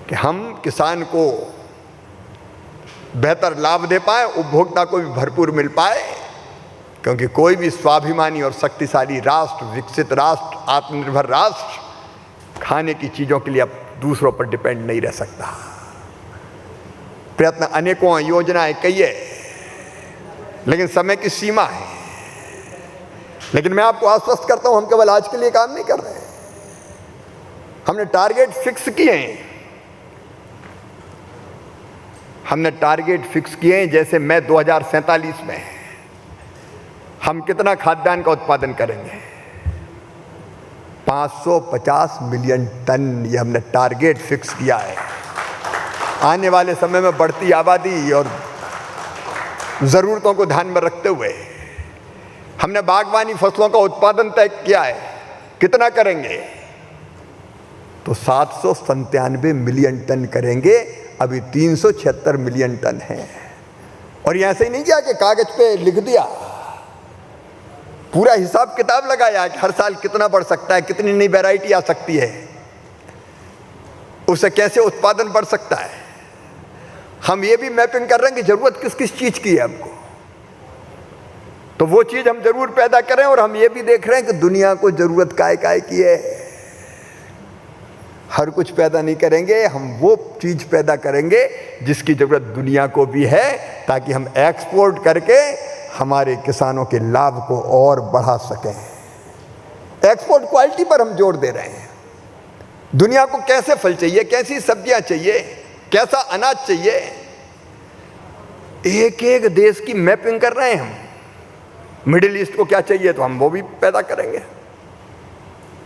कि हम किसान को बेहतर लाभ दे पाए, उपभोक्ता को भी भरपूर मिल पाए, क्योंकि कोई भी स्वाभिमानी और शक्तिशाली राष्ट्र, विकसित राष्ट्र, आत्मनिर्भर राष्ट्र खाने की चीज़ों के लिए अब दूसरों पर डिपेंड नहीं रह सकता। प्रयत्न अनेकों, योजनाएं कई है, लेकिन समय की सीमा है। लेकिन मैं आपको आश्वस्त करता हूं, हम केवल आज के लिए काम नहीं कर रहे हैं, हमने टारगेट फिक्स किए हैं। हमने टारगेट फिक्स किए हैं, जैसे मैं 2047 में हम कितना खाद्यान्न का उत्पादन करेंगे, 550 मिलियन टन, ये हमने टारगेट फिक्स किया है। आने वाले समय में बढ़ती आबादी और ज़रूरतों को ध्यान में रखते हुए हमने बागवानी फसलों का उत्पादन तय किया है। कितना करेंगे, तो 797 मिलियन टन करेंगे। अभी 376 मिलियन टन है। और ये ऐसे ही नहीं किया कि कागज पे लिख दिया, पूरा हिसाब किताब लगाया कि हर साल कितना बढ़ सकता है, कितनी नई वैरायटी आ सकती है, उससे कैसे उत्पादन बढ़ सकता है। हम ये भी मैपिंग कर रहे हैं कि जरूरत किस किस चीज की है हमको, तो वो चीज हम जरूर पैदा करें। और हम ये भी देख रहे हैं कि दुनिया को जरूरत काय की है। हर कुछ पैदा नहीं करेंगे, हम वो चीज पैदा करेंगे जिसकी जरूरत दुनिया को भी है, ताकि हम एक्सपोर्ट करके हमारे किसानों के लाभ को और बढ़ा सकें। एक्सपोर्ट क्वालिटी पर हम जोर दे रहे हैं। दुनिया को कैसे फल चाहिए, कैसी सब्जियां चाहिए, कैसा अनाज चाहिए, एक एक देश की मैपिंग कर रहे हैं हम। मिडिल ईस्ट को क्या चाहिए तो हम वो भी पैदा करेंगे।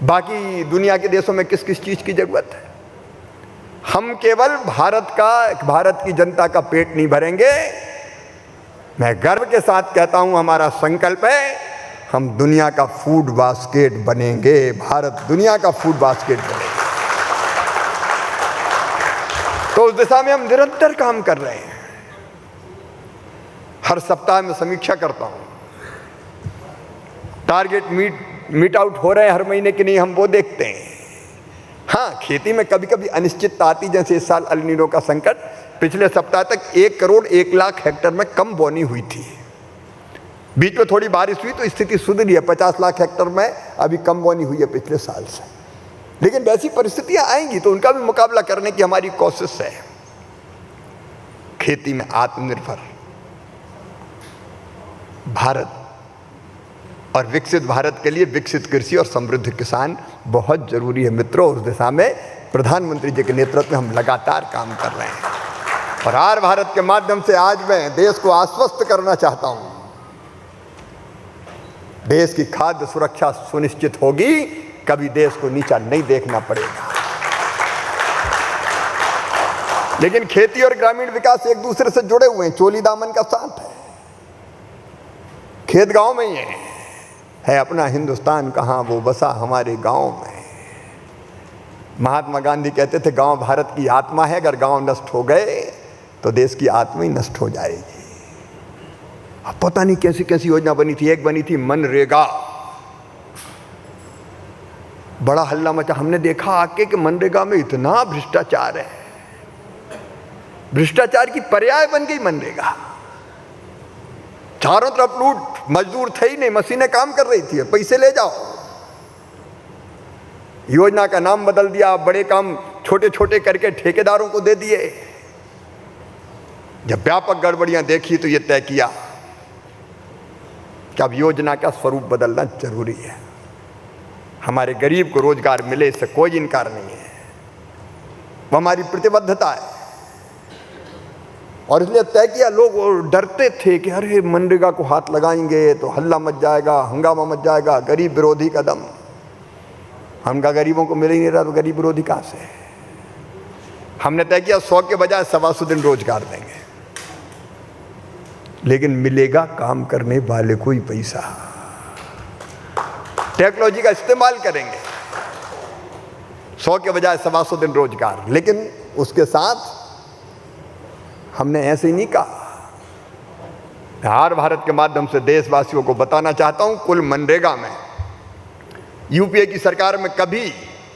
बाकी दुनिया के देशों में किस किस चीज की जरूरत है। हम केवल भारत की जनता का पेट नहीं भरेंगे। मैं गर्व के साथ कहता हूं, हमारा संकल्प है, हम दुनिया का फूड बास्केट बनेंगे। भारत दुनिया का फूड बास्केट बनेगा। तो उस दिशा में हम निरंतर काम कर रहे हैं। हर सप्ताह में समीक्षा करता हूं, टारगेट मीट आउट हो रहे हैं हर महीने कि नहीं, हम वो देखते हैं। हाँ, खेती में कभी कभी अनिश्चितता आती, जैसे इस साल अल नीनो का संकट। पिछले सप्ताह तक 1 करोड़ 1 लाख हेक्टेयर में कम बोनी हुई थी। बीच में थोड़ी बारिश हुई तो स्थिति सुधरी है। 50 लाख हेक्टेयर में अभी कम बोनी हुई है पिछले साल से। लेकिन वैसी परिस्थितियां आएंगी तो उनका भी मुकाबला करने की हमारी कोशिश है। खेती में आत्मनिर्भर भारत और विकसित भारत के लिए विकसित कृषि और समृद्ध किसान बहुत जरूरी है मित्रों। उस दिशा में प्रधानमंत्री जी के नेतृत्व में हम लगातार काम कर रहे हैं। और आर भारत के माध्यम से आज मैं देश को आश्वस्त करना चाहता हूं, देश की खाद्य सुरक्षा सुनिश्चित होगी, कभी देश को नीचा नहीं देखना पड़ेगा। लेकिन खेती और ग्रामीण विकास एक दूसरे से जुड़े हुए हैं, चोली दामन का साथ है। खेत गांव में ही है अपना हिंदुस्तान, कहाँ वो बसा हमारे गांव में। महात्मा गांधी कहते थे गांव भारत की आत्मा है, अगर गांव नष्ट हो गए तो देश की आत्मा ही नष्ट हो जाएगी। अब पता नहीं कैसी कैसी योजना बनी थी। एक बनी थी मनरेगा, बड़ा हल्ला मचा। हमने देखा आके कि मनरेगा में इतना भ्रष्टाचार है, भ्रष्टाचार की पर्याय बन गई मनरेगा। चारों तरफ लूट, मजदूर थे ही नहीं, मशीनें काम कर रही थी, पैसे ले जाओ। योजना का नाम बदल दिया, बड़े काम छोटे छोटे करके ठेकेदारों को दे दिए। जब व्यापक गड़बड़ियां देखी तो यह तय किया कि अब योजना का स्वरूप बदलना जरूरी है। हमारे गरीब को रोजगार मिले, इससे कोई इनकार नहीं है, वो हमारी प्रतिबद्धता है। और इसलिए तय किया। लोग डरते थे कि अरे मनरेगा को हाथ लगाएंगे तो हल्ला मच जाएगा, हंगामा मच जाएगा, गरीब विरोधी कदम। हमका गरीबों को मिल ही नहीं रहा तो गरीब विरोधी कहां से। हमने तय किया 100 के बजाय 125 दिन रोजगार देंगे, लेकिन मिलेगा काम करने वाले को ही पैसा। टेक्नोलॉजी का इस्तेमाल करेंगे, 100 के बजाय 125 दिन रोजगार। लेकिन उसके साथ हमने ऐसे ही नहीं कहा। आर भारत के माध्यम से देशवासियों को बताना चाहता हूं, कुल मनरेगा में यूपीए की सरकार में कभी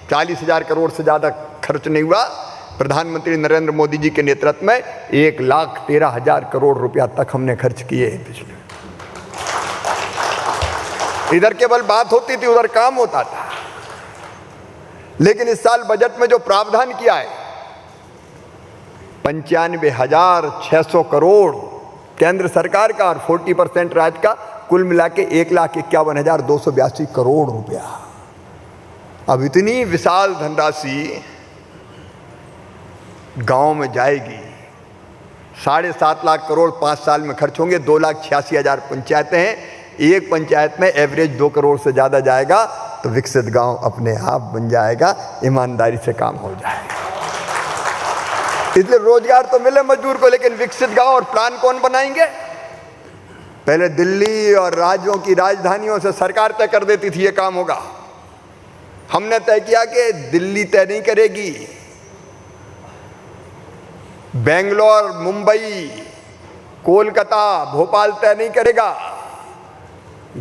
40,000 करोड़ से ज्यादा खर्च नहीं हुआ, प्रधानमंत्री नरेंद्र मोदी जी के नेतृत्व में 1,13,000 करोड़ रुपया तक हमने खर्च किए पिछले। इधर केवल बात होती थी, उधर काम होता था। लेकिन इस साल बजट में जो प्रावधान किया है, 95,600 करोड़ केंद्र सरकार का और 40% राज्य का, कुल मिला के 1,51,282 करोड़ रुपया। अब इतनी विशाल धनराशि गांव में जाएगी। 7.5 लाख करोड़ 5 साल में खर्च होंगे। 2,86,000 पंचायतें हैं, एक पंचायत में एवरेज 2 करोड़ से ज़्यादा जाएगा तो विकसित गांव अपने आप बन जाएगा, ईमानदारी से काम हो जाएगा। इसलिए रोजगार तो मिले मजदूर को, लेकिन विकसित गांव और प्लान कौन बनाएंगे? पहले दिल्ली और राज्यों की राजधानियों से सरकार तय कर देती थी ये काम होगा। हमने तय किया कि दिल्ली तय नहीं करेगी, बेंगलोर, मुंबई, कोलकाता, भोपाल तय नहीं करेगा।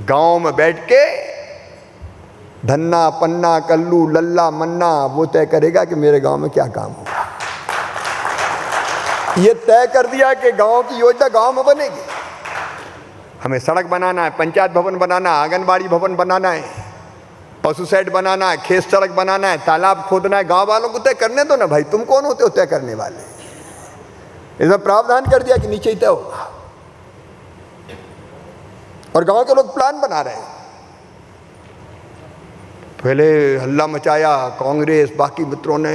गांव में बैठ के धन्ना, पन्ना, कल्लू, लल्ला, मन्ना वो तय करेगा कि मेरे गांव में क्या काम होगा। ये तय कर दिया कि गांव की योजना गांव में बनेगी। हमें सड़क बनाना है, पंचायत भवन बनाना है, आंगनबाड़ी भवन बनाना है, पशु शेड बनाना है, खेत सड़क बनाना है, तालाब खोदना है। गांव वालों को तय करने दो ना भाई, तुम कौन होते हो तय करने वाले? इसमें प्रावधान कर दिया कि नीचे ही तय होगा और गांव के लोग प्लान बना रहे हैं। पहले हल्ला मचाया कांग्रेस बाकी मित्रों ने,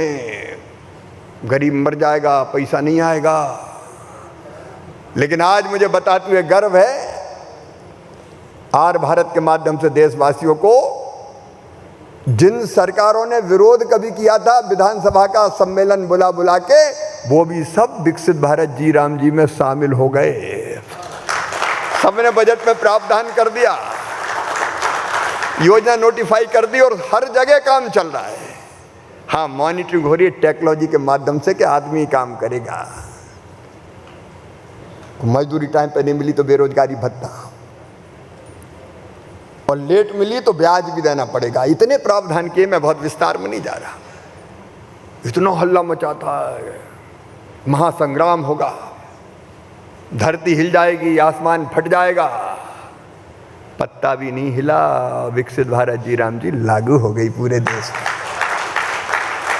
गरीब मर जाएगा, पैसा नहीं आएगा। लेकिन आज मुझे बताते हुए गर्व है, आर भारत के माध्यम से देशवासियों को, जिन सरकारों ने विरोध कभी किया था विधानसभा का सम्मेलन बुला बुला के, वो भी सब विकसित भारत जी राम जी में शामिल हो गए। सबने बजट में प्रावधान कर दिया, योजना नोटिफाई कर दी और हर जगह काम चल रहा है। हाँ, मॉनिटरिंग हो रही है टेक्नोलॉजी के माध्यम से कि आदमी काम करेगा। मजदूरी टाइम पे नहीं मिली तो बेरोजगारी भत्ता, और लेट मिली तो ब्याज भी देना पड़ेगा। इतने प्रावधान किए, मैं बहुत विस्तार में नहीं जा रहा। इतना हल्ला मचाता है, महासंग्राम होगा, धरती हिल जाएगी, आसमान फट जाएगा, पत्ता भी नहीं हिला। विकसित भारत जी राम जी लागू हो गई पूरे देश में।